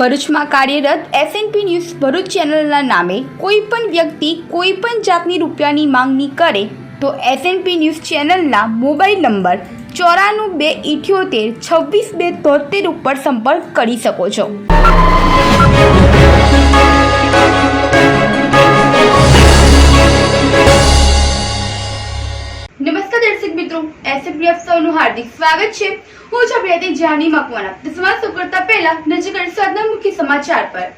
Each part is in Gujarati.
ભરૂચમાં કાર્યરત એસએનપી ન્યૂઝ ભરૂચ ચેનલના નામે કોઈપણ વ્યક્તિ કોઈપણ જાતની રૂપિયાની માંગણી કરે તો એસએનપી ન્યૂઝ ચેનલના મોબાઈલ નંબર 9428762273 ઉપર સંપર્ક કરી શકો છો। નમસ્કાર દર્શક મિત્રો, એસએનપી આપ સૌનું હાર્દિક સ્વાગત છે। હું છું પ્રિયતિ જાની મકવાણા। તો સમાચાર કરતા પહેલા નજર કરીશું આજના મુખ્ય સમાચાર પર।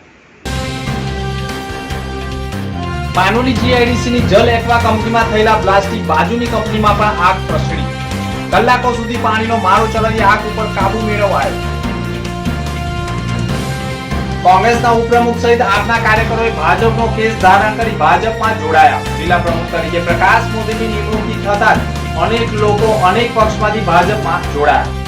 પાનોલી જીઆઈડીસી ની જલ એક્વા કંપનીમાં થયેલા બ્લાસ્ટથી બાજુની કંપનીમાં પણ આગ પ્રસરી। કલાકો સુધી પાણીનો મારો ચલાવી આગ ઉપર કાબુ મેળવાયો। કોંગ્રેસના ઉપપ્રમુખ સહિત આપના કાર્યકરોએ ભાજપનો કેસ ધારણ કરી ભાજપમાં જોડાયા। જિલ્લા પ્રમુખ તરીકે પ્રકાશ મોદીની નિમણૂક થતાં અનેક લોકો અનેક પક્ષમાંથી ભાજપમાં જોડાયા।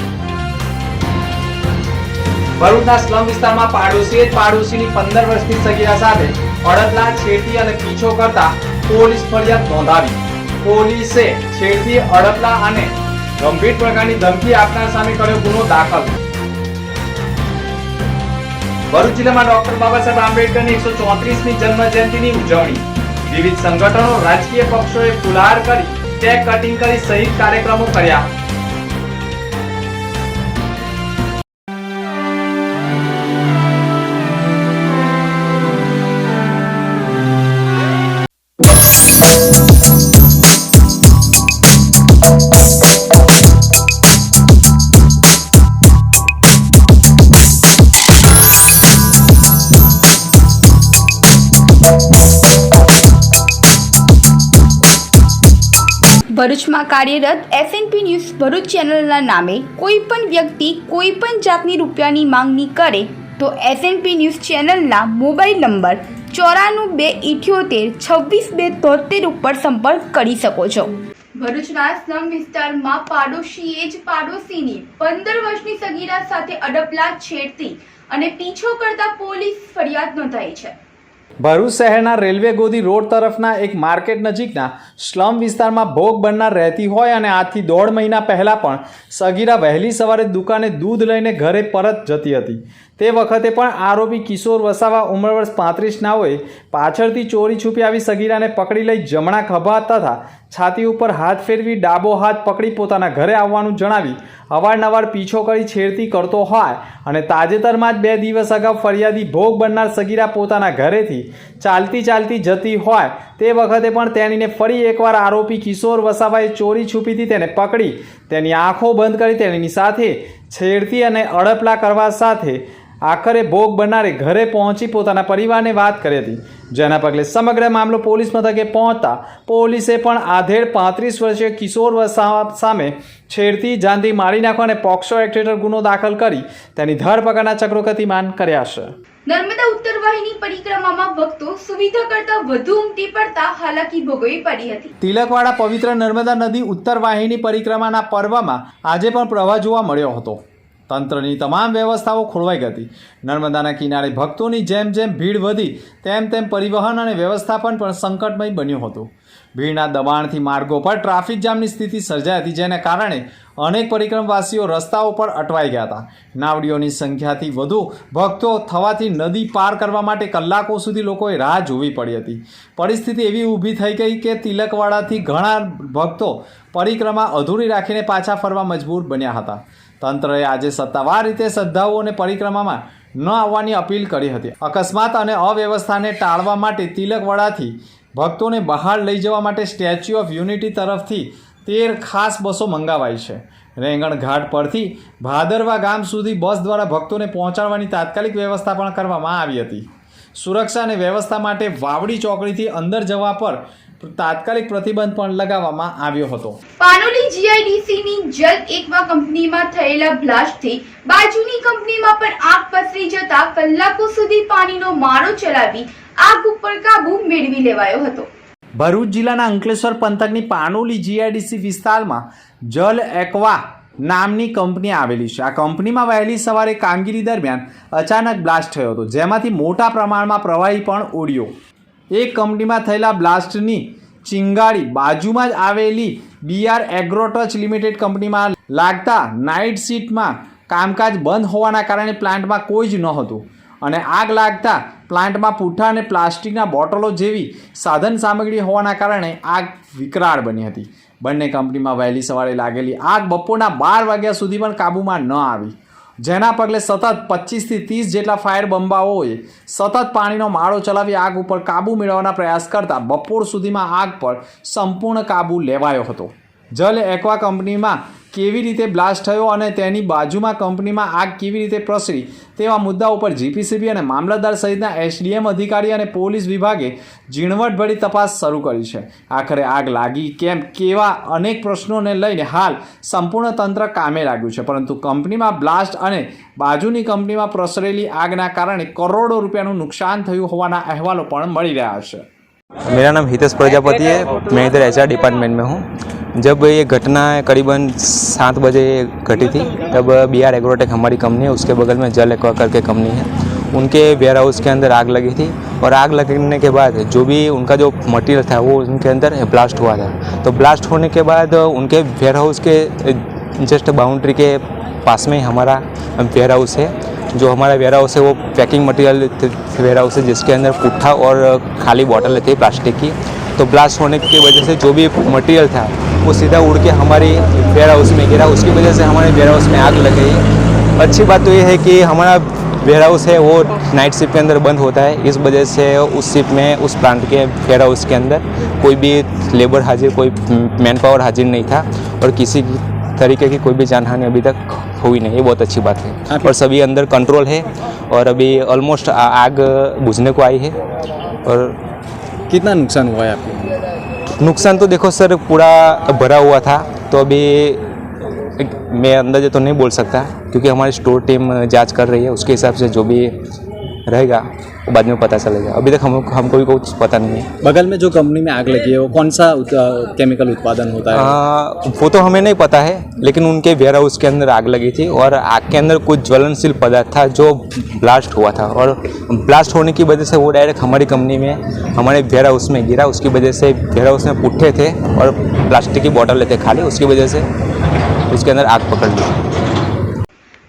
ભરૂચના સ્લમ વિસ્તારમાં પાડોશીની 15 વર્ષની સગીરા સાથે અડદલા, છેડતી અને પીછો કરતા પોલીસ ફરિયાદ નોંધાવી। પોલીસે છેડતી, અડદલા અને ગંભીર પ્રકારની ધમકી આપનાર સામે કર્યો ગુનો દાખલ। ભરૂચ જિલ્લામાં ડોક્ટર બાબા સાહેબ આંબેડકરની 134મી જન્મ જયંતિની ઉજવણી। વિવિધ સંગઠનો, રાજકીય પક્ષોએ ફુલહાર કરી, કેક કટિંગ કરી સહિત કાર્યક્રમો કર્યા। ભરૂચમાં કાર્યરત એસએનપી ન્યૂઝ ભરૂચ ચેનલના નામે કોઈપણ વ્યક્તિ કોઈપણ જાતની રૂપિયાની માંગણી કરે તો એસએનપી ન્યૂઝ ચેનલના મોબાઈલ નંબર 9428762273 ઉપર સંપર્ક કરી શકો છો। ભરૂચના સ્લમ વિસ્તારમાં પાડોશીએ જ પાડોશીની 15 વર્ષની સગીરા સાથે અડપલા, છેડતી અને પીછો કરતા પોલીસ ફરિયાદ નોંધાઈ છે। ભરૂચ શહેરના રેલવે ગોદી રોડ તરફના એક માર્કેટ નજીકના સ્લમ વિસ્તારમાં ભોગ બનનાર રહેતી હોય અને આજથી 1.5 મહિના પહેલા પણ સગીરા વહેલી સવારે દુકાને દૂધ લઈને ઘરે પરત જતી હતી। તે વખતે પણ આરોપી કિશોર વસાવા ઉંમર વર્ષ 35 નાઓએ પાછળથી ચોરી છુપી આવી સગીરાને પકડી લઈ જમણા ખભા તથા છાતી ઉપર હાથ ફેરવી ડાબો હાથ પકડી પોતાના ઘરે આવવાનું જણાવી અવારનવાર પીછો કરી છેડતી કરતો હોય અને તાજેતરમાં જ 2 દિવસ અગાઉ ફરિયાદી ભોગ બનનાર સગીરા પોતાના ઘરેથી ચાલતી જતી હોય તે વખતે પણ તેણીને ફરી એકવાર આરોપી કિશોર વસાવાએ ચોરી છુપીથી તેને પકડી તેની આંખો બંધ કરી તેણીની સાથે છેડતી અને અડપલા કરવા સાથે આખરે ભોગ બનનારે ઘરે પહોંચી પોતાના પરિવારને વાત કરી હતી, જેના પગલે સમગ્ર મામલો પોલીસ મથકે પહોંચતા પોલીસે પણ આધેડ 35 વર્ષીય કિશોર વસાવા સામે છેડતી, જાનથી મારી નાખવા અને પોક્સો એક્ટ હેઠળ ગુનો દાખલ કરી તેની ધરપકડના ચક્રો ગતિમાન કર્યા છે। નર્મદા ઉત્તર વાહિની પરિક્રમામાં ભક્તો સુવિધા કરતા વધુ ઉમટી પડતા હાલાકી ભોગવવી પડી હતી। તિલકવાડા પવિત્ર નર્મદા નદી ઉત્તર વાહિની પરિક્રમાના પર્વમાં આજે પણ પ્રવાહ જોવા મળ્યો હતો। તંત્રની તમામ વ્યવસ્થાઓ ખોરવાઈ ગઈ હતી। નર્મદાના કિનારે ભક્તોની જેમ ભીડ વધી તેમ પરિવહન અને વ્યવસ્થાપન પણ સંકટમય બન્યું હતું। ભીડના દબાણથી માર્ગો પર ટ્રાફિક જામની સ્થિતિ સર્જાઈ હતી, જેને કારણે અનેક પરિક્રમવાસીઓ રસ્તાઓ પર અટવાઈ ગયા હતા। નાવડીઓની સંખ્યાથી વધુ ભક્તો થવાથી નદી પાર કરવા માટે કલાકો સુધી લોકોએ રાહ જોવી પડી હતી। પરિસ્થિતિ એવી ઊભી થઈ ગઈ કે તિલકવાડાથી ઘણા ભક્તો પરિક્રમા અધૂરી રાખીને પાછા ફરવા મજબૂર બન્યા હતા। તંત્રએ આજે સત્તાવાર રીતે શ્રદ્ધાળુઓને પરિક્રમામાં ન આવવાની અપીલ કરી હતી। અકસ્માત અને અવ્યવસ્થાને ટાળવા માટે તિલકવાડાથી ભક્તોને બહાર લઈ જવા માટે સ્ટેચ્યુ ઓફ યુનિટી તરફથી 13 ખાસ બસો મંગાવાઈ છે। રેંગણ ઘાટ પરથી ભાદરવા ગામ સુધી બસ દ્વારા ભક્તોને પહોંચાડવાની તાત્કાલિક વ્યવસ્થા પણ કરવામાં આવી હતી। સુરક્ષા અને વ્યવસ્થા માટે વાવડી ચોકડીથી અંદર જવા પર તાત્કાલિક પ્રતિબંધ પણ લગાવવામાં આવ્યો હતો। પાનોલી જીઆઈડીસીની જલ એક્વા કંપનીમાં થયેલા બ્લાસ્ટથી બાજુની કંપનીમાં પણ આગ પસરી જતા કલાકો સુધી પાણીનો મારો ચલાવી આગ ઉપર કાબુ મેળવી લેવાયો હતો। ભરૂચ જિલ્લાના અંકલેશ્વર પંથકની પાનોલી જીઆઈડીસી વિસ્તારમાં જલ એક્વા નામની કંપની આવેલી છે। આ કંપનીમાં વહેલી સવારે કામગીરી દરમિયાન અચાનક બ્લાસ્ટ થયો હતો, જેમાંથી મોટા પ્રમાણમાં પ્રવાહી પણ ઉડ્યો। એક કંપનીમાં થયેલા બ્લાસ્ટની ચિંગારી બાજુમાં જ આવેલી બીઆર એગ્રોટચ લિમિટેડ કંપનીમાં લાગતા નાઇટ શિફ્ટમાં કામકાજ બંધ હોવાના કારણે પ્લાન્ટમાં કોઈ જ નહોતું અને આગ લાગતા પ્લાન્ટમાં પૂઠા અને પ્લાસ્ટિકના બોટલો જેવી સાધન સામગ્રી હોવાના કારણે આગ વિકરાળ બની હતી. બંને કંપનીમાં વહેલી સવારે લાગેલી આગ બપોરના 12 વાગ્યા સુધી પણ કાબૂમાં ન આવી, જેના પગલે સતત 25 થી 30 જેટલા ફાયર બંબાઓએ સતત પાણીનો માળો ચલાવી આગ ઉપર કાબૂ મેળવવાના પ્રયાસ કરતા બપોર સુધીમાં આગ પર સંપૂર્ણ કાબૂ લેવાયો હતો. જલ એક્વા કંપનીમાં કેવી રીતે બ્લાસ્ટ થયો અને તેની બાજુમાં કંપનીમાં આગ કેવી રીતે પ્રસરી તેવા મુદ્દા ઉપર જીપીસીબી અને મામલતદાર સહિતના એસડીએમ અધિકારી અને પોલીસ વિભાગે ઝીણવટભરી તપાસ શરૂ કરી છે. આખરે આગ લાગી કેમ કેવા અનેક પ્રશ્નોને લઈને હાલ સંપૂર્ણ તંત્ર કામે લાગ્યું છે, પરંતુ કંપનીમાં બ્લાસ્ટ અને બાજુની કંપનીમાં પ્રસરેલી આગના કારણે કરોડો રૂપિયાનું નુકસાન થયું હોવાના અહેવાલો પણ મળી રહ્યા છે. मेरा नाम हितेश प्रजापति है, मैं इधर एचआर डिपार्टमेंट में हूँ. जब ये घटना करीबन 7 बजे घटी थी तब BR एग्रोटेक हमारी कंपनी है, उसके बगल में जल एक्वा करके कंपनी है, उनके वेयर हाउस के अंदर आग लगी थी और आग लगने के बाद जो भी उनका जो मटेरियल था वो उनके अंदर ब्लास्ट हुआ था. तो ब्लास्ट होने के बाद उनके वेयर हाउस के जस्ट बाउंड्री के पास में हमारा वेयर हाउस है. जो हमारा वेयर हाउस है वो पैकिंग मटेरियल वेयर हाउस है, जिसके अंदर पुट्ठा और खाली बॉटल थी प्लास्टिक की. तो ब्लास्ट होने की वजह से जो भी मटेरियल था वो सीधा उड़ के हमारी वेयर हाउस में गिरा, उसकी वजह से हमारे वेयर हाउस में आग लग गई. अच्छी बात तो ये है कि हमारा वेयर हाउस है वो नाइट शिफ्ट के अंदर बंद होता है, इस वजह से उस शिफ्ट में उस प्लांट के वेयर हाउस के अंदर कोई भी लेबर हाजिर, कोई मैन पावर हाजिर नहीं था और किसी तरीके की कोई भी जानहानि अभी तक हुई नहीं. ये बहुत अच्छी बात है और सभी अंदर कंट्रोल है और अभी ऑलमोस्ट आग बुझने को आई है. और कितना नुकसान हुआ है आपको? नुकसान तो देखो सर पूरा भरा हुआ था, तो अभी मैं अंदाजे तो नहीं बोल सकता क्योंकि हमारी स्टोर टीम जांच कर रही है, उसके हिसाब से जो भी रहेगा वो बाद में पता चलेगा. अभी तक हमको भी कुछ पता नहीं है. बगल में जो कंपनी में आग लगी है वो कौन सा केमिकल उत्पादन होता है? वो तो हमें नहीं पता है, लेकिन उनके वेयर हाउस के अंदर आग लगी थी और आग के अंदर कुछ ज्वलनशील पदार्थ था जो ब्लास्ट हुआ था और ब्लास्ट होने की वजह से वो डायरेक्ट हमारी कंपनी में हमारे वेयर हाउस में गिरा. उसकी वजह से वेयर हाउस में पुट्ठे थे और प्लास्टिक की बोतल थे खाली, उसकी वजह से उसके अंदर आग पकड़ ली.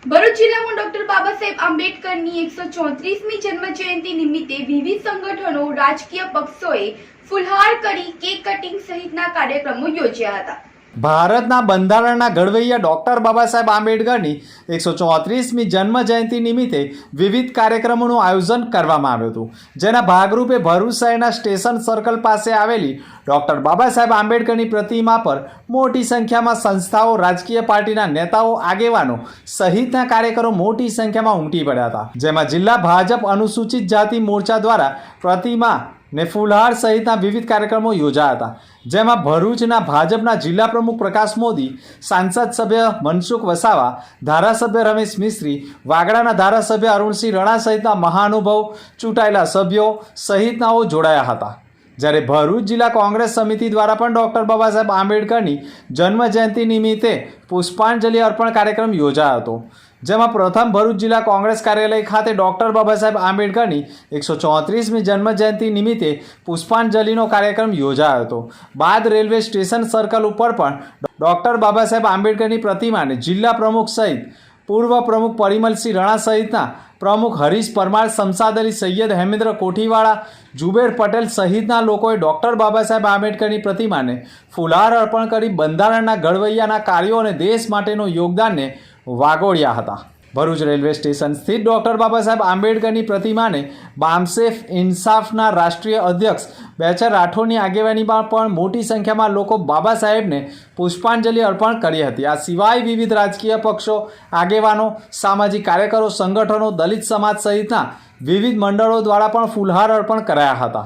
ભરૂચ જિલ્લામાં ડોક્ટર બાબા સાહેબ આંબેડકરની 134મી જન્મ જયંતિ નિમિત્તે વિવિધ સંગઠનો, રાજકીય પક્ષોએ ફુલહાર કરી કેક કટિંગ સહિતના કાર્યક્રમો યોજ્યા હતા. ભારતના બંધારણના ઘડવૈયા ડૉક્ટર બાબા સાહેબ આંબેડકરની 134મી જન્મ જયંતિ નિમિત્તે વિવિધ કાર્યક્રમોનું આયોજન કરવામાં આવ્યું હતું, જેના ભાગરૂપે ભરૂચ શહેરના સ્ટેશન સર્કલ પાસે આવેલી ડૉક્ટર બાબા સાહેબ આંબેડકરની પ્રતિમા પર મોટી સંખ્યામાં સંસ્થાઓ, રાજકીય પાર્ટીના નેતાઓ, આગેવાનો સહિતના કાર્યકરો મોટી સંખ્યામાં ઉમટી પડ્યા હતા, જેમાં જિલ્લા ભાજપ અનુસૂચિત જાતિ મોરચા દ્વારા પ્રતિમા ને ફૂલહાર સહિતના વિવિધ કાર્યક્રમો યોજાયા હતા, જેમાં ભરૂચના ભાજપના જિલ્લા પ્રમુખ પ્રકાશ મોદી, સાંસદ સભ્ય મનસુખ વસાવા, ધારાસભ્ય રમેશ મિસ્ત્રી, વાગડાના ધારાસભ્ય અરુણસિંહ રણા સહિતના મહાનુભાવ, ચૂંટાયેલા સભ્યો સહિતનાઓ જોડાયા હતા. જ્યારે ભરૂચ જિલ્લા કોંગ્રેસ સમિતિ દ્વારા પણ ડૉક્ટર બાબા સાહેબ આંબેડકરની જન્મ જયંતિ નિમિત્તે પુષ્પાંજલિ અર્પણ કાર્યક્રમ યોજાયો હતો, જેમાં પ્રથમ ભરૂચ જિલ્લા કોંગ્રેસ કાર્યાલય ખાતે ડૉક્ટર બાબા સાહેબ આંબેડકરની 134મી જન્મ જયંતિ નિમિત્તે પુષ્પાંજલિનો કાર્યક્રમ યોજાયો હતો. બાદ રેલવે સ્ટેશન સર્કલ ઉપર પણ ડૉક્ટર બાબા સાહેબ આંબેડકરની પ્રતિમાને જિલ્લા પ્રમુખ સહિત પૂર્વ પ્રમુખ પરિમલસિંહ રણા સહિતના પ્રમુખ હરીશ પરમાર, શમશાદ અલી સૈયદ, હેમેન્દ્ર કોઠીવાળા, જુબેર પટેલ સહિતના લોકોએ ડૉક્ટર બાબા સાહેબ આંબેડકરની પ્રતિમાને ફુલહાર અર્પણ કરી બંધારણના ઘડવૈયાના કાર્યો અને દેશ માટેનું યોગદાનને વાગોળ્યા હતા. ભરૂચ રેલવે સ્ટેશન સ્થિત ડૉક્ટર બાબા સાહેબ આંબેડકરની પ્રતિમાને બામસેફ ઇન્સાફના રાષ્ટ્રીય અધ્યક્ષ બેચર રાઠોડની આગેવાનીમાં પણ મોટી સંખ્યામાં લોકો બાબા સાહેબને પુષ્પાંજલિ અર્પણ કરી હતી. આ સિવાય વિવિધ રાજકીય પક્ષો, આગેવાનો, સામાજિક કાર્યકરો, સંગઠનો, દલિત સમાજ સહિતના વિવિધ મંડળો દ્વારા પણ ફૂલહાર અર્પણ કરાયા હતા.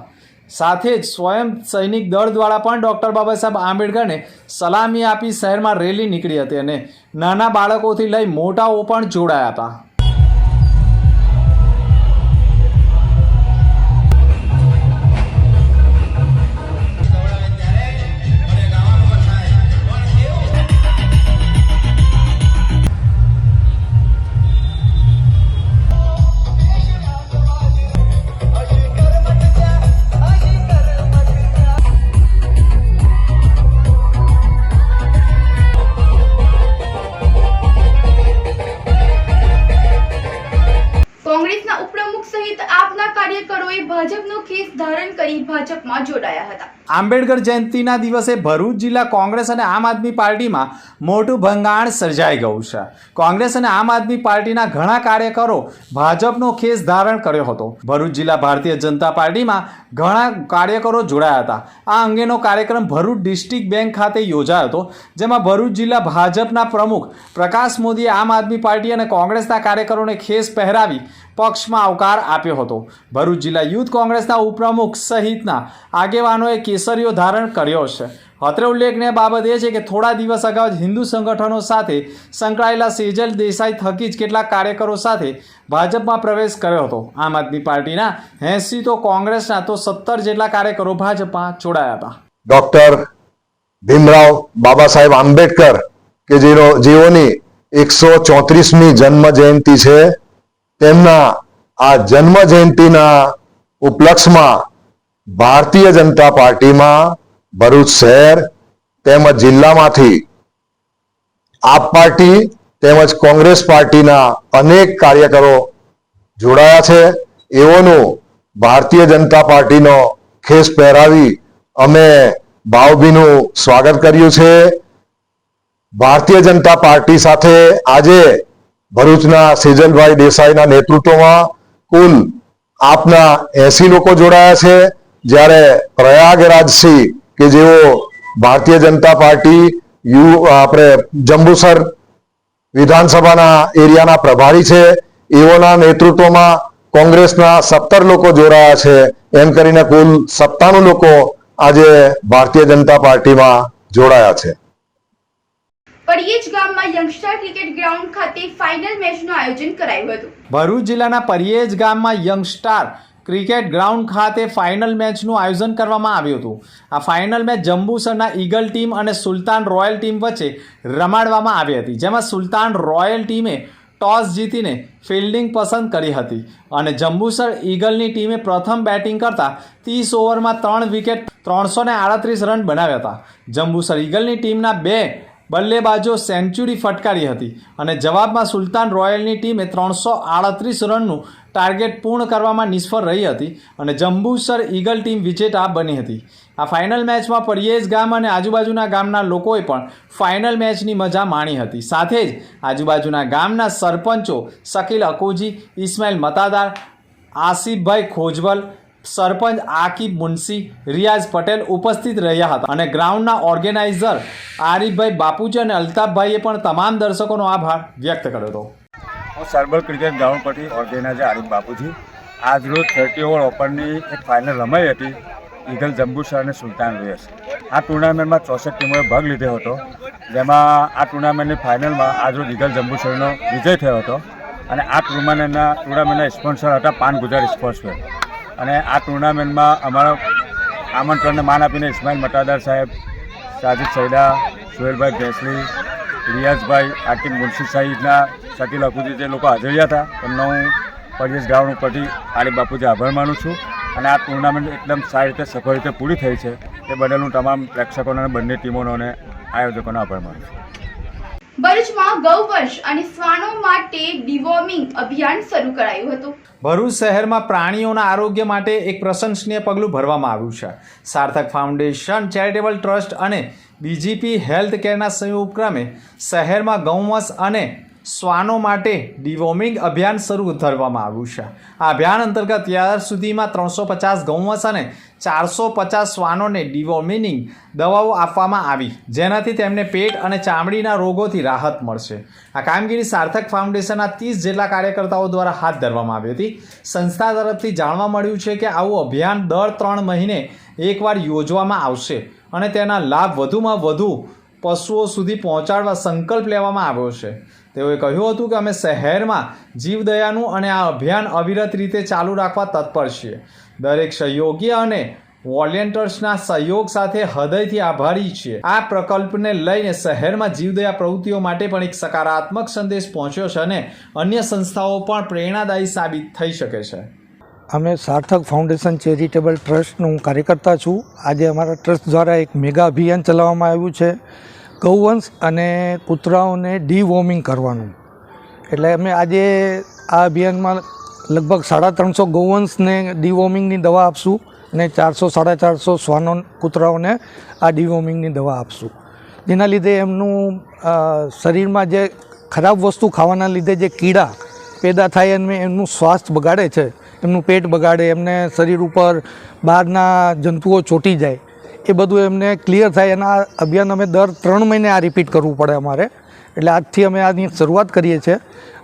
સાથે જ સ્વયં સૈનિક દળ દ્વારા પણ ડૉક્ટર બાબા સાહેબ આંબેડકરને સલામી આપી શહેરમાં રેલી નીકળી હતી અને નાના બાળકોથી લઈ મોટાઓ પણ જોડાયા હતા. કરી ભાજપમાં જોડાયા હતા. આંબેડકર જયંતિના દિવસે ભરૂચ જિલ્લા કોંગ્રેસ અને આમ આદમી પાર્ટીમાં મોટું ભંગાણ સર્જાઈ ગયું છે. કોંગ્રેસ અને આમ આદમી પાર્ટીના ઘણા કાર્યકરો ભાજપનો ખેસ ધારણ કર્યો હતો. ભરૂચ જિલ્લા ભારતીય જનતા પાર્ટીમાં ઘણા કાર્યકરો જોડાયા હતા. આ અંગેનો કાર્યક્રમ ભરૂચ ડિસ્ટ્રિક્ટ બેંક ખાતે યોજાયો હતો, જેમાં ભરૂચ જિલ્લા ભાજપના પ્રમુખ પ્રકાશ મોદીએ આમ આદમી પાર્ટી અને કોંગ્રેસના કાર્યકરોને ખેસ પહેરાવી પક્ષમાં આવકાર આપ્યો હતો. ભરૂચ જિલ્લા યુથ કોંગ્રેસના ઉપપ્રમુખ સહિતના આગેવાનોએ કેસરીઓ ધારણ કર્યો છે. અત્રે ઉલ્લેખનીય બાબત એ છે કે થોડા દિવસ અગાઉ જ હિન્દુ સંગઠનો સાથે સંકળાયેલા સેજલ દેસાઈ થકી જ કેટલાક કાર્યકરો સાથે ભાજપમાં પ્રવેશ કર્યો હતો. આમ આદમી પાર્ટીના 80 તો કોંગ્રેસના તો 17 જેટલા કાર્યકરો ભાજપમાં જોડાયા હતા. ડોક્ટર ભીમરાવ બાબા સાહેબ આંબેડકર કે જેઓની 134મી જન્મ જયંતિ છે, તેમના આ જન્મ જયંતિના ઉપલક્ષમાં ભારતીય જનતા પાર્ટીમાં ભરૂચ શહેર તેમજ જિલ્લામાંથી આપ પાર્ટી તેમજ કોંગ્રેસ પાર્ટીના અનેક કાર્યકરો જોડાયા છે. એઓનું ભારતીય જનતા પાર્ટીનો ખેસ પહેરાવી અમે ભાવભીનું સ્વાગત કર્યું છે. ભારતીય જનતા પાર્ટી સાથે આજે ભરૂચના સેજલભાઈ દેસાઈના નેતૃત્વમાં કુલ આપના 80 લોકો જોડાયા છે, જ્યારે પ્રયાગરાજથી કે જેઓ ભારતીય જનતા પાર્ટી આપણે જંબુસર વિધાનસભાના એરિયાના પ્રભારી છે, એઓના નેતૃત્વમાં કોંગ્રેસના 17 લોકો જોડાયા છે. એમ કરીને કુલ 97 લોકો આજે ભારતીય જનતા પાર્ટીમાં જોડાયા છે. પરિયેજ ગામમાં યંગસ્ટાર ક્રિકેટ ગ્રાઉન્ડ ખાતે ફાઇનલ મેચનું આયોજન કરાયું હતું. ભરૂચ જિલ્લાના પરિયેજ ગામમાં યંગસ્ટાર ક્રિકેટ ગ્રાઉન્ડ ખાતે ફાઇનલ મેચનું આયોજન કરવામાં આવ્યું હતું. આ ફાઇનલ મેચ જંબુસરના ઈગલ ટીમ અને સુલતાન રોયલ ટીમ વચ્ચે રમાડવામાં આવી હતી, જેમાં સુલતાન રોયલ ટીમે ટોસ જીતીને ફિલ્ડિંગ પસંદ કરી હતી અને જંબુસર ઈગલની ટીમે પ્રથમ બેટિંગ કરતા 30 ઓવરમાં 3 વિકેટ 338 રન બનાવ્યા હતા. જંબુસર ઈગલની ટીમના 2 બલ્લેબાજો સેન્ચુરી ફટકારી હતી અને જવાબમાં સુલતાન રોયલની ટીમે 338 રનનું ટાર્ગેટ પૂર્ણ કરવામાં નિષ્ફળ રહી હતી અને જંબુસર ઈગલ ટીમ વિજેતા બની હતી. આ ફાઇનલ મેચમાં પરિયેજ ગામ અને આજુબાજુના ગામના લોકોએ પણ ફાઇનલ મેચની મજા માણી હતી. સાથે જ આજુબાજુના ગામના સરપંચો શકીલ અકોજી, ઇસ્માઇલ મતાદાર, આસિફભાઈ ખોજવલ, સરપંચ આકિબ મુનસી, રિયાઝ પટેલ ઉપસ્થિત રહ્યા હતા અને ગ્રાઉન્ડના ઓર્ગેનાઇઝર આરીફભાઈ બાપુજી અને અલ્તાફભાઈએ પણ તમામ દર્શકોનો આભાર વ્યક્ત કર્યો હતો. હું સરબલ ક્રિકેટ ગ્રાઉન્ડ પરથી ઓર્ગેનાઇઝર આરીફ બાપુજી. આજરોજ 30 ઓવર ઓપનની એક ફાઇનલ રમાઈ હતી ઈગલ જંબુસર અને સુલતાન રોયલ્સ. આ ટુર્નામેન્ટમાં 64 ટીમોએ ભાગ લીધો હતો, જેમાં આ ટુર્નામેન્ટની ફાઇનલમાં આજરોજ ઈગલ જંબુસરનો વિજય થયો હતો અને આ ટુર્નામેન્ટના સ્પોન્સર હતા પાન ગુજરાત સ્પોર્ટ્સવેર. અને આ ટુર્નામેન્ટમાં અમારા આમંત્રણને માન આપીને ઇસ્માઇલ મતાદાર સાહેબ, સાજિદ સૈદા, સુહેલભાઈ ભેંસલી, રિયાઝભાઈ આકિબ મુનશી સહિતના શકીલ અકુજી જે લોકો હાજર હતા, એમનો હું પરિયેજ ગ્રાઉન્ડ ઉપરથી આરીફ બાપુજી આભાર માનું છું. અને આ ટુર્નામેન્ટ એકદમ સારી રીતે સફળ રીતે પૂરી થઈ છે, એ બદલ હું તમામ પ્રેક્ષકોને અને બંને ટીમોનો અને આયોજકોનો આભાર માનું છું. ભરૂચમાં ગૌવંશ અને શ્વાનો માટે ડિવોર્મિંગ અભિયાન શરૂ કરાયું હતું. ભરૂચ શહેરમાં પ્રાણીઓના આરોગ્ય માટે એક પ્રશંસનીય પગલું ભરવામાં આવ્યું છે. સાર્થક ફાઉન્ડેશન, ચેરિટેબલ ટ્રસ્ટ અને બીજીપી હેલ્થ કેરના સંયુક્ત ઉપક્રમે શહેરમાં ગૌવંશ અને શ્વાનો માટે ડિવોર્મિંગ અભિયાન શરૂ કરવામાં આવ્યું છે. આ અભિયાન અંતર્ગત અત્યાર સુધીમાં 350 ગૌવંશ અને 450 શ્વાનોને ડિવોર્મિંગ દવાઓ આપવામાં આવી, જેનાથી તેમને પેટ અને ચામડીના રોગોથી રાહત મળશે. આ કામગીરી સાર્થક ફાઉન્ડેશનના 30 જેટલા કાર્યકર્તાઓ દ્વારા હાથ ધરવામાં આવી હતી. સંસ્થા તરફથી જાણવા મળ્યું છે કે આવું અભિયાન દર 3 મહિને એકવાર યોજવામાં આવશે અને તેના લાભ વધુમાં વધુ પશુઓ સુધી પહોંચાડવા સંકલ્પ લેવામાં આવ્યો છે. તેઓએ કહ્યું હતું કે અમે શહેરમાં જીવદયાનું અને આ અભિયાન અવિરત રીતે ચાલુ રાખવા તત્પર છીએ. દરેક સહયોગી અને વોલેન્ટિયર્સના સહયોગ સાથે હૃદયથી આભારી છીએ. આ પ્રકલ્પને લઈને શહેરમાં જીવદયા પ્રવૃત્તિઓ માટે પણ એક સકારાત્મક સંદેશ પહોંચ્યો છે અને અન્ય સંસ્થાઓ પણ પ્રેરણાદાયી સાબિત થઈ શકે છે. અમે સાર્થક ફાઉન્ડેશન ચેરિટેબલ ટ્રસ્ટનું કાર્યકર્તા છું. આજે અમારા ટ્રસ્ટ દ્વારા એક મેગા અભિયાન ચલાવવામાં આવ્યું છે, ગૌવંશ અને કૂતરાઓને ડીવોર્મિંગ કરવાનું. એટલે અમે આજે આ અભિયાનમાં લગભગ 350 ગૌવંશને ડીવોર્મિંગની દવા આપશું, અને 400-450 શ્વાનો કૂતરાઓને આ ડિવોર્મિંગની દવા આપશું, જેના લીધે એમનું શરીરમાં જે ખરાબ વસ્તુ ખાવાના લીધે જે કીડા પેદા થાય અને એમનું સ્વાસ્થ્ય બગાડે છે, એમનું પેટ બગાડે, એમને શરીર ઉપર બહારના જંતુઓ ચોંટી જાય, એ બધું એમને ક્લિયર થાય. અને આ અભિયાન અમે દર 3 મહિને આ રિપીટ કરવું પડે અમારે, એટલે આજથી અમે આની શરૂઆત કરીએ છીએ.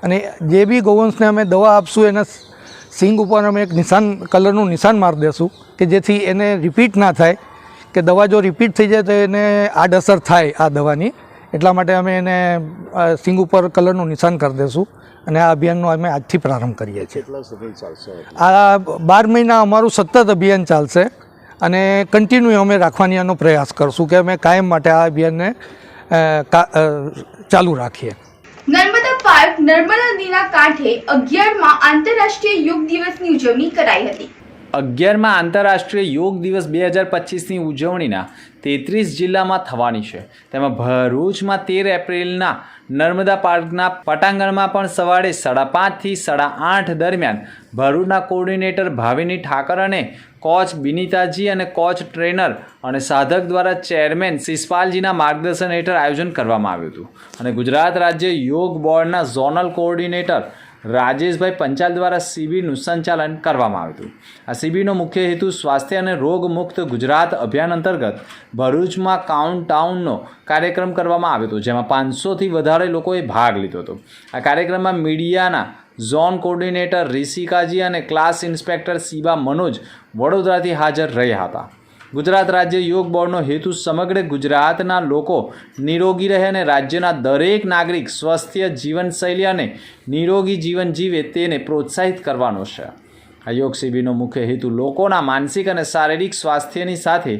અને જે બી ગૌવંશને અમે દવા આપશું એના સિંગ ઉપર અમે એક કલરનું નિશાન મારી દઈશું કે જેથી એને રિપીટ ના થાય, કે દવા જો રિપીટ થઈ જાય તો એને આડઅસર થાય આ દવાની. એટલા માટે અમે એને સિંગ ઉપર કલરનું નિશાન કરી દઈશું અને આ અભિયાનનો અમે આજથી પ્રારંભ કરીએ છીએ. આ 12 મહિના અમારું સતત અભિયાન ચાલશે અને કન્ટિન્યુ અમે રાખવાની આનો પ્રયાસ કરશું કે અમે કાયમ માટે આ અભિયાનને ચાલુ રાખીએ. નર્મદા પાર્ક નર્મદા નદીના કાંઠે 11માં આંતરરાષ્ટ્રીય યોગ દિવસની ઉજવણી કરાઈ હતી. 11માં આંતરરાષ્ટ્રીય યોગ દિવસ 2025ની ઉજવણીના 33 જિલ્લામાં થવાની છે. તેમાં ભરૂચમાં 13 એપ્રિલના નર્મદા પાર્કના પટાંગણમાં પણ સવારે 5:30 થી 8:30 દરમિયાન ભરૂચના કોર્ડિનેટર ભાવિની ઠાકર અને કોચ બિનિતાજી અને કોચ ટ્રેનર અને સાધક દ્વારા ચેરમેન શિષપાલજીના માર્ગદર્શન હેઠળ આયોજન કરવામાં આવ્યું હતું. અને ગુજરાત રાજ્ય યોગ બોર્ડના ઝોનલ કોર્ડિનેટર રાજેશભાઈ પંચાલ દ્વારા શિબિરનું સંચાલન કરવામાં આવ્યું હતું. આ શિબિરનો મુખ્ય હેતુ સ્વાસ્થ્ય અને રોગમુક્ત ગુજરાત અભિયાન અંતર્ગત ભરૂચમાં કાઉન્ટડાઉનનો કાર્યક્રમ કરવામાં આવ્યો હતો, જેમાં 500થી વધારે લોકોએ ભાગ લીધો હતો. આ કાર્યક્રમમાં મીડિયાના ઝોન કોર્ડિનેટર રિષિકાજી અને ક્લાસ ઇન્સ્પેક્ટર શિબા મનોજ વડોદરાથી હાજર રહ્યા હતા. ગુજરાત રાજ્ય યોગ બોર્ડનો હેતુ સમગ્ર ગુજરાતના લોકો નિરોગી રહે અને રાજ્યના દરેક નાગરિક સ્વસ્થ જીવનશૈલી અને નિરોગી જીવન જીવે તેને પ્રોત્સાહિત કરવાનો છે. આ યોગ શિબિરનો મુખ્ય હેતુ લોકોના માનસિક અને શારીરિક સ્વાસ્થ્યની સાથે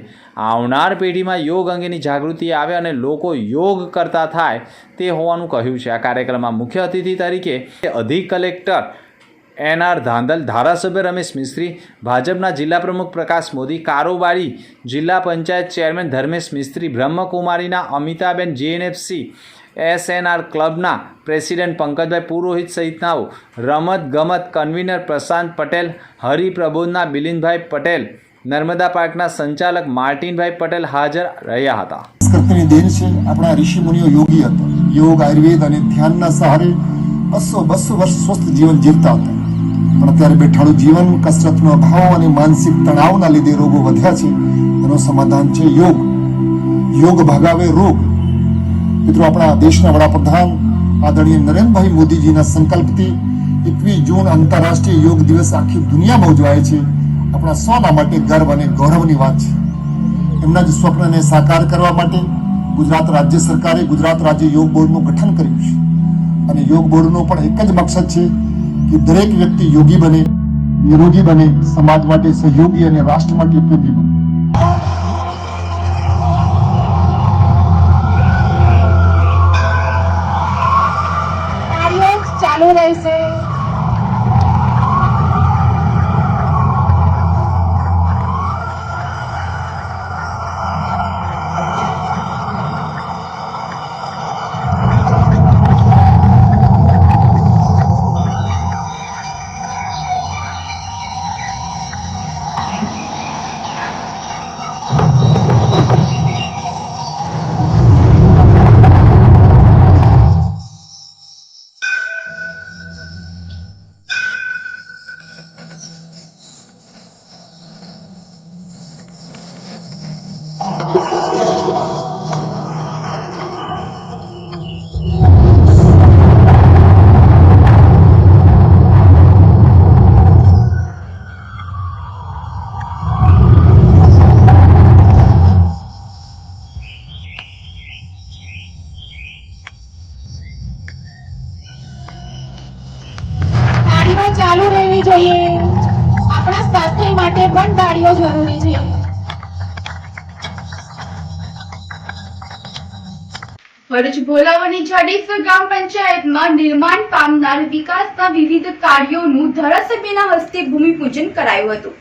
આવનાર પેઢીમાં યોગ અંગેની જાગૃતિ આવે અને લોકો યોગ કરતા થાય તે હોવાનું કહ્યું છે. આ કાર્યક્રમમાં મુખ્ય અતિથિ તરીકે અધિક કલેક્ટર NR ધાંધલ, ધારાસભ્ય રમેશ મિસ્ત્રી, ભાજપના જિલ્લા પ્રમુખ પ્રકાશ મોદી, કારોબારી જિલ્લા પંચાયત ચેરમેન ધર્મેશ મિસ્ત્રી, બ્રહ્મકુમારીના અમિતાબેન, JNFC SNR ક્લબના પ્રેસિડેન્ટ પંકજભાઈ પુરોહિત સહિતનાઓ, રમત ગમત કન્વીનર પ્રશાંત પટેલ, હરિપ્રબોધના બિલિનભાઈ પટેલ, નર્મદા પાર્કના સંચાલક માર્ટિનભાઈ પટેલ હાજર રહ્યા હતા. સંસ્કૃતિની દેન છે. આપણા ઋષિ મુનિઓ યોગી હતા. યોગ, આયુર્વેદ અને ધ્યાનના સહારે 200 વર્ષ સ્વસ્થ જીવન જીવતા હતા. પણ અત્યારે બેઠાડું જીવન, કસરતનો અભાવ અને માનસિક તણાવના લીધે રોગો વધ્યા છે. એનું સમાધાન છે યોગ. યોગ ભગાવે રોગ. મિત્રો, આપણા દેશના વડાપ્રધાન આદરણીય નરેન્દ્રભાઈ મોદીજીના સંકલ્પથી 21 જૂન આંતરરાષ્ટ્રીય યોગ દિવસ આખી દુનિયામાં ઉજવાય છે. આપણા સૌના માટે ગર્વ અને ગૌરવની વાત છે. એમના જ સ્વપ્નને સાકાર કરવા માટે ગુજરાત રાજ્ય સરકારે ગુજરાત રાજ્ય યોગ બોર્ડનું ગઠન કર્યું છે. અને યોગ બોર્ડનો પણ એક જ મકસદ છે કે દરેક વ્યક્તિ યોગી બને, નિરોગી બને, સમાજ માટે સહયોગી અને રાષ્ટ્ર માટે ઉપયોગી બને. ચાલુ રહેશે. ચાલુ રહેવી જોઈએ. આપણા સ્વાસ્થ્ય માટે પણ તાળીઓ જરૂરી છે. ભરૂચ ભોલાવની જાડેશ્વર ગ્રામ પંચાયતમાં નિર્માણ પામનાર વિકાસના વિવિધ કાર્યોનું ધારાસભ્યના હસ્તે ભૂમિપૂજન કરાયું હતું.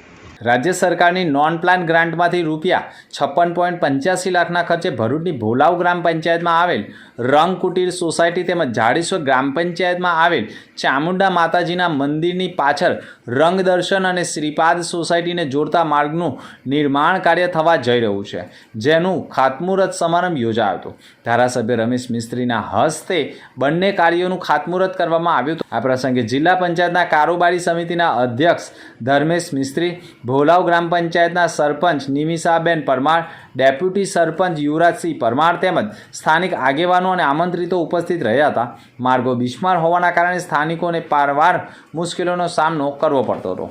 રાજ્ય સરકારની નોન પ્લાન ગ્રાન્ટમાંથી રૂપિયા 56.85 લાખના ખર્ચે ભરૂચની ભોલાવ ગ્રામ પંચાયતમાં આવેલ રંગકુટીર સોસાયટી તેમજ જાડેશ્વર ગ્રામ પંચાયતમાં આવેલ ચામુંડા માતાજીના મંદિરની પાછળ રંગદર્શન અને શ્રીપાદ સોસાયટીને જોડતા માર્ગનું નિર્માણ કાર્ય થવા જઈ રહ્યું છે, જેનું ખાતમુહૂર્ત સમારંભ યોજાયો હતો. ધારાસભ્ય રમેશ મિસ્ત્રીના હસ્તે બંને કાર્યોનું ખાતમુહૂર્ત કરવામાં આવ્યું હતું. આ પ્રસંગે જિલ્લા પંચાયતના કારોબારી સમિતિના અધ્યક્ષ ધર્મેશ મિસ્ત્રી, ભોલાવ ગ્રામ પંચાયતના સરપંચ નિમિષાબેન પરમાર, ડેપ્યુટી સરપંચ યુવરાજસિંહ પરમાર તેમજ સ્થાનિક આગેવાનો અને આમંત્રિતો ઉપસ્થિત રહ્યા હતા. માર્ગો બિસ્માર હોવાના કારણે સ્થાનિકોને પારવાર મુશ્કેલીઓનો સામનો કરવો પડતો હતો.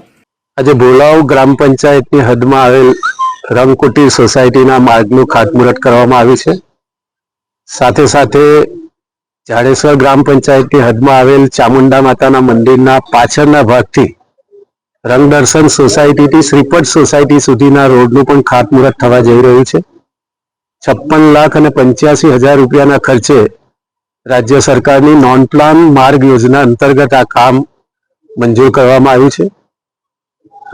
આજે ભોલાવ ગ્રામ પંચાયતની હદમાં આવેલ રંગકુટીર સોસાયટીના માર્ગનું ખાતમુહૂર્ત કરવામાં આવ્યું છે. સાથે સાથે જાડેશ્વર ગ્રામ પંચાયતની હદમાં આવેલ ચામુંડા માતાના મંદિરના પાછળના ભાગથી રંગદર્શન સોસાયટીથી શ્રીપદ સોસાયટી સુધીના રોડનું પણ ખાતમુહૂર્ત થવા જઈ રહ્યું છે. 56,85,000 રૂપિયાના ખર્ચે રાજ્ય સરકારની નોન પ્લાન માર્ગ યોજના અંતર્ગત આ કામ મંજૂર કરવામાં આવ્યું છે.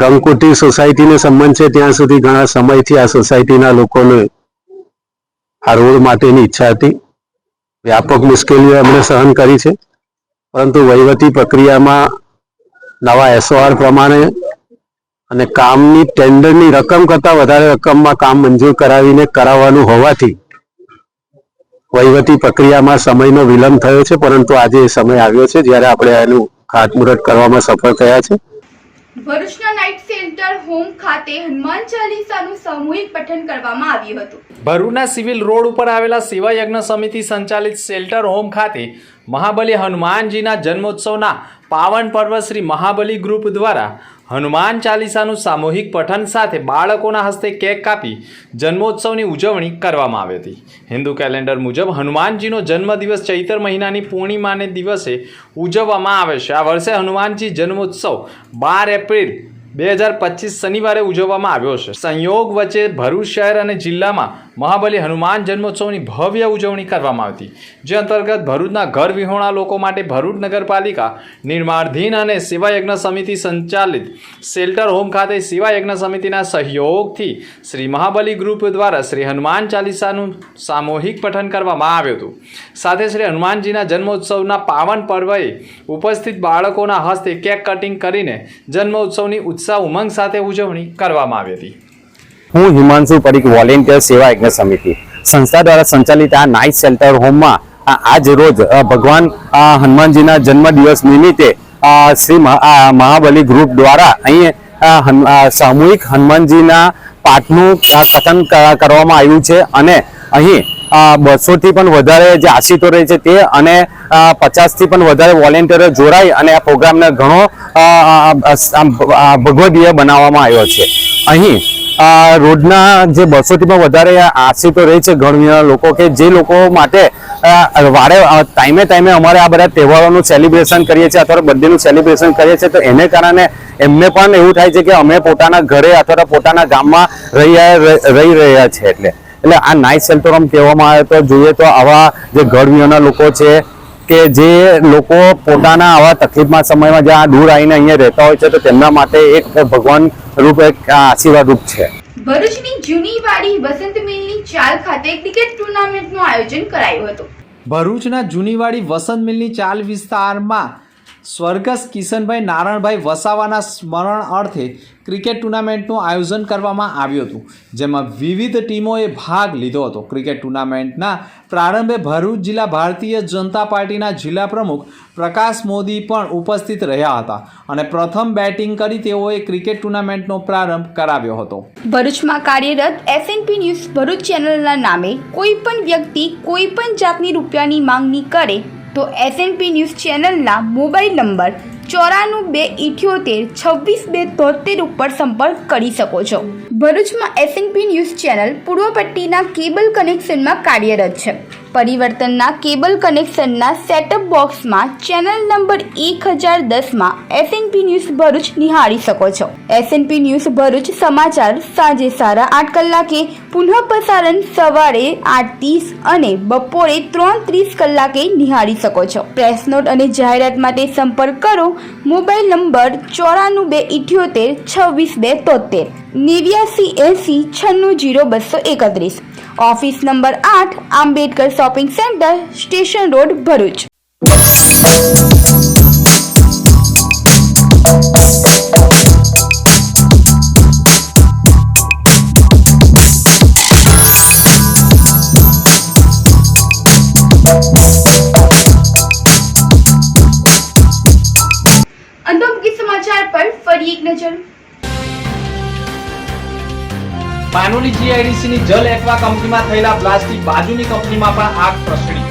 રંગકુટીર સોસાયટીને સંબંધ છે ત્યાં સુધી ઘણા સમયથી આ સોસાયટીના લોકોને આ રોડ માટેની ઈચ્છા હતી. વ્યાપક મુશ્કેલીઓ એમણે સહન કરી છે, પરંતુ વહીવટી પ્રક્રિયામાં નવા SOR પ્રમાણે અને કામની ટેન્ડરની રકમ કરતાં વધારે રકમમાં કામ મંજૂર કરાવીને કરાવવાનું હોવાથી વહીવટી પ્રક્રિયામાં સમયનો વિલંબ થયો છે, પરંતુ આજે સમય આવ્યો છે જ્યારે આપણે એનું ખાતમુહૂર્ત કરવામાં સફળ થયા છે. ભરૂચના નાઇટ સેન્ટર હોમ ખાતે હનુમાન ચાલીસાનું સામૂહિક પઠન કરવામાં આવ્યું હતું. ભરૂચના સિવિલ રોડ ઉપર આવેલા સેવા યજ્ઞ સમિતિ સંચાલિત શેલ્ટર હોમ ખાતે મહાબલી હનુમાનજીના જન્મોત્સવના પાવન પર્વ શ્રી મહાબલી ગ્રુપ દ્વારા હનુમાન ચાલીસાનું સામૂહિક પઠન સાથે બાળકોના હસ્તે કેક કાપી જન્મોત્સવની ઉજવણી કરવામાં આવી હતી. હિન્દુ કેલેન્ડર મુજબ હનુમાનજીનો જન્મદિવસ ચૈત્ર મહિનાની પૂર્ણિમાને દિવસે ઉજવવામાં આવે છે. આ વર્ષે હનુમાનજી જન્મોત્સવ 12 એપ્રિલ 2025 શનિવારે ઉજવવામાં આવ્યો છે. સંયોગ વચ્ચે ભરૂચ શહેર અને જિલ્લામાં મહાબલી હનુમાન જન્મોત્સવની ભવ્ય ઉજવણી કરવામાં આવી હતી, જે અંતર્ગત ભરૂચના ઘર વિહોણા લોકો માટે ભરૂચ નગરપાલિકા નિર્માણાધીન અને સેવા યજ્ઞ સમિતિ સંચાલિત શેલ્ટર હોમ ખાતે સેવા યજ્ઞ સમિતિના સહયોગથી શ્રી મહાબલી ગ્રુપ દ્વારા શ્રી હનુમાન ચાલીસાનું સામૂહિક પઠન કરવામાં આવ્યું હતું. સાથે શ્રી હનુમાનજીના જન્મોત્સવના પાવન પર્વએ ઉપસ્થિત બાળકોના હસ્તે કેક કટિંગ કરીને જન્મોત્સવની ઉત્સાહ ઉમંગ સાથે ઉજવણી કરવામાં આવી હતી. હું હિમાંશુ પરીખ, વોલેન્ટિયર સેવા યજ્ઞ સમિતિ સંસ્થા દ્વારા સંચાલિત આ નાઇટ શેલ્ટર હોમમાં આજ રોજ ભગવાન હનુમાનજીના જન્મદિવસ નિમિત્તે શ્રી મહાબલી ગ્રુપ દ્વારા અહીં સામૂહિક હનુમાનજીના પાઠનું કથન કરવામાં આવ્યું છે અને અહીં 200થી પણ વધારે જે આશિતો રહે છે તે અને 50થી પણ વધારે વોલેન્ટિયરો જોડાઈ અને આ પ્રોગ્રામને ઘણો ભગવદીય બનાવવામાં આવ્યો છે. અહીં રોડના જે 200થી પણ વધારે આશિતો રહે છે ઘણા લોકો કે જે લોકો માટે ટાઈમે અમારે આ બધા તહેવારોનું સેલિબ્રેશન કરીએ છીએ અથવા બર્થડેનું સેલિબ્રેશન કરીએ છીએ, તો એને કારણે એમને પણ એવું થાય છે કે અમે પોતાના ઘરે અથવા પોતાના ગામમાં રહી રહ્યા છે. એટલે આ નાઇટ શેલ્ટર હોમ કહેવામાં આવે તો જોઈએ તો આવા જે ઘર વિહોણા લોકો છે કે જે લોકો પોતાના આવા તકલીફમાં સમયમાં જ્યાં દૂર આવીને અહીંયા રહેતા હોય છે, તો તેમના માટે એક ભગવાન રૂપ એક આશીર્વાદ રૂપ છે. ભરૂચની જૂની વાડી વસંત મિલની ચાલ ખાતે ક્રિકેટ ટુર્નામેન્ટનું આયોજન કરાયું હતું. ભરૂચના જૂનીવાડી વસંત મિલની ચાલ વિસ્તારમાં સ્વર્ગસ્થ કિશનભાઈ નારણભાઈ વસાવાના સ્મરણ અર્થે ક્રિકેટ ટુર્નામેન્ટનું આયોજન કરવામાં આવ્યું હતું, જેમાં વિવિધ ટીમોએ ભાગ લીધો હતો. ક્રિકેટ ટુર્નામેન્ટના પ્રારંભે ભરૂચ જિલ્લા ભારતીય જનતા પાર્ટીના જિલ્લા પ્રમુખ પ્રકાશ મોદી પણ ઉપસ્થિત રહ્યા હતા અને પ્રથમ બેટિંગ કરી તેઓએ ક્રિકેટ ટુર્નામેન્ટનો પ્રારંભ કરાવ્યો હતો. ભરૂચમાં કાર્યરત SNP ન્યૂઝ ભરૂચ ચેનલના નામે કોઈ પણ વ્યક્તિ કોઈ પણ જાતની રૂપિયાની માંગણી કરે તો SNP ન્યૂઝ ચેનલના મોબાઈલ નંબર 9428762273 ઉપર સંપર્ક કરી શકો છો. ભરૂચમાં SNP ન્યૂઝ ચેનલ પૂર્વ પટ્ટીના કેબલ કનેક્શનમાં કાર્યરત છે. પરિવર્તનના કેબલ કનેક્શનના સેટઅપ બોક્સમાં ચેનલ નંબર 1010માં SNP ન્યૂઝ ભરૂચ નિહાળી શકો છો. SNP ન્યૂઝ ભરૂચ સમાચાર સાંજે 8:30 કલાકે, પુનઃ પ્રસારણ સવારે 8:30 અને બપોરે 3:30 કલાકે નિહાળી શકો છો. પ્રેસ નોટ અને જાહેરાત માટે સંપર્ક કરો. Mobile number 9428762273 8980960231. Office number 8, Ambedkar shopping centre, station road, Bharuch. અંતોમુખી સમાચાર પર ફરી એક નજર. પાનોલી જીઆઈડીસીની જલ એક્વા કંપનીમાં થયેલા બ્લાસ્ટથી બાજુની કંપનીમાં પણ આગ પ્રસરી.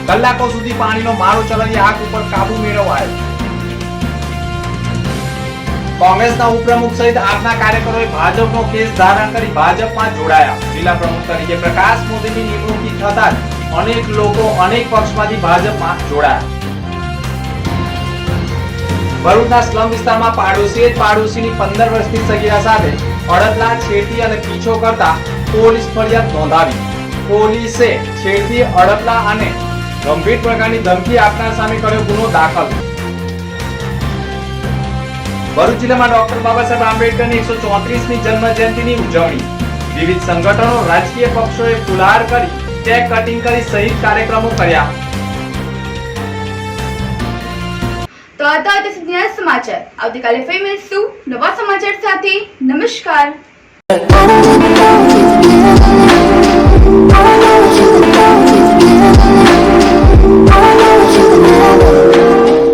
કલાકો સુધી પાણીનો મારો ચલાવી આગ ઉપર કાબુ મેળવાયો. કોંગ્રેસના ઉપપ્રમુખ સહિત આપના કાર્યકરોએ ભાજપનો કેસ ધારણ કરી ભાજપમાં જોડાયા. જિલ્લા પ્રમુખ તરીકે પ્રકાશ મોદીની નિમણૂક થતા જ અનેક લોકો અનેક પક્ષમાંથી ભાજપમાં જોડાયા. ભરૂચના સ્લમ વિસ્તારમાં પાડોશીએ પાડોશીની 15 વર્ષની સગીરા સાથે અડદલા, છેડતી અને પીછો કરતા પોલીસ ફરિયાદ નોંધાવી. પોલીસે છેડતી, અડદલા અને ગંભીર પ્રકારની ધમકી આપનાર સામે કર્યો ગુનો દાખલ. ભરૂચ જિલ્લામાં ડોક્ટર બાબા સાહેબ આંબેડકરની 134મી જન્મ જયંતિની ઉજવણી. વિવિધ સંગઠનો, રાજકીય પક્ષોએ ફુલહાર કરી, કેક કટિંગ કરી સહિત કાર્યક્રમો કર્યા. તો આ હતા તે સુધીના સમાચાર. આવતીકાલે ફરી મળીશું નવા સમાચાર સાથે. નમસ્કાર.